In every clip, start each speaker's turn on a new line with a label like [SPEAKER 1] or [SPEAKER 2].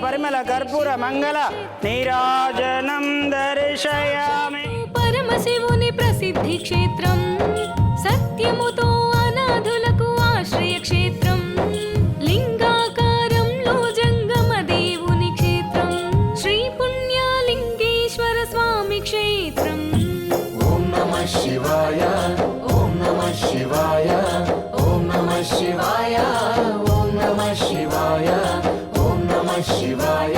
[SPEAKER 1] పరిమళ కర్పూర మంగళ నీరాజనం దర్శయామి.
[SPEAKER 2] పరమశివుని ప్రసిద్ధి క్షేత్రం, సత్యముతో అనాథులకు ఆశ్రయ క్షేత్రం, లింగాకారంలో జంగమ దేవుని క్షేత్రం, శ్రీ పుణ్యలింగేశ్వర స్వామి క్షేత్రం.
[SPEAKER 3] ఓం నమః శివాయ, ఓం నమః శివాయ, ఓం నమః శివాయ, ఓం నమః శివాయ, ఓం నమః శివాయ,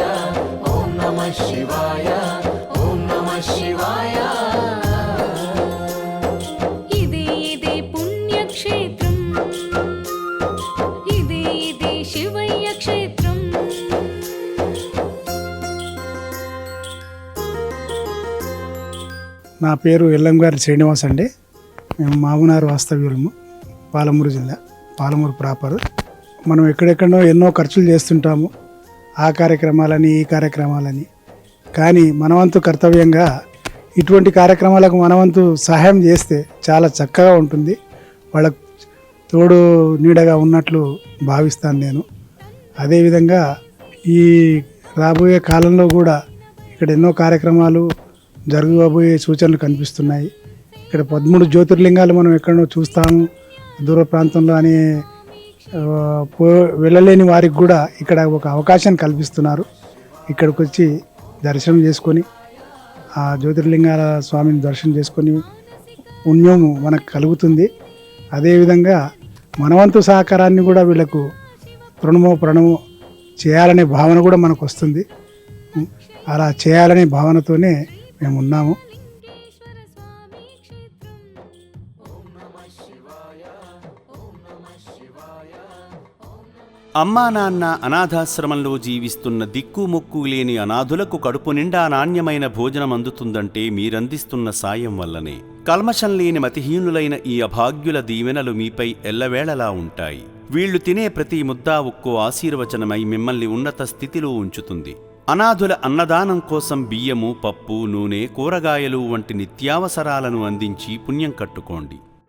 [SPEAKER 3] ఓం నమః శివాయ, ఓం నమః శివాయ.
[SPEAKER 2] ఇదే పుణ్యక్షేత్రం, ఇదే శివయ్య క్షేత్రం.
[SPEAKER 4] నా పేరు ఎల్లంగారి శ్రీనివాస్ అండి. మేము మామునారు వాస్తవ్యులము, పాలమూరు జిల్లా, పాలమూరు ప్రాపర్. మనం ఎక్కడెక్కడో ఎన్నో ఖర్చులు చేస్తుంటాము, ఆ కార్యక్రమాలని ఈ కార్యక్రమాలని. కానీ మనవంతు కర్తవ్యంగా ఇటువంటి కార్యక్రమాలకు మనవంతు సహాయం చేస్తే చాలా చక్కగా ఉంటుంది. వాళ్ళకు తోడు నీడగా ఉన్నట్లు భావిస్తాను నేను. అదేవిధంగా ఈ రాబోయే కాలంలో కూడా ఇక్కడ ఎన్నో కార్యక్రమాలు జరగబోయే సూచనలు కనిపిస్తున్నాయి. ఇక్కడ 13 జ్యోతిర్లింగాలు మనం ఎక్కడో చూస్తాము దూర ప్రాంతంలో అని వెళ్ళలేని వారికి కూడా ఇక్కడ ఒక అవకాశం కల్పిస్తున్నారు. ఇక్కడికి వచ్చి దర్శనం చేసుకొని ఆ జ్యోతిర్లింగాల స్వామిని దర్శనం చేసుకొని పుణ్యము మనకు కలుగుతుంది. అదేవిధంగా మనవంతు సహకారాన్ని కూడా వీళ్ళకు ప్రణము చేయాలనే భావన కూడా మనకు వస్తుంది. అలా చేయాలనే భావనతోనే మేము ఉన్నాము.
[SPEAKER 5] అమ్మా నాన్న అనాథాశ్రమంలో జీవిస్తున్న దిక్కుముక్కు లేని అనాథులకు కడుపు నిండా నాణ్యమైన భోజనం అందుతుందంటే మీరందిస్తున్న సాయం వల్లనే. కల్మషం లేని మతిహీనులైన ఈ అభాగ్యుల దీవెనలు మీపై ఎల్లవేళలా ఉంటాయి. వీళ్లు తినే ప్రతి ముద్దా ఒక్కో ఆశీర్వచనమై మిమ్మల్ని ఉన్నత స్థితిలో ఉంచుతుంది. అనాథుల అన్నదానం కోసం బియ్యము, పప్పు, నూనె, కూరగాయలు వంటి నిత్యావసరాలను అందించి పుణ్యం కట్టుకోండి.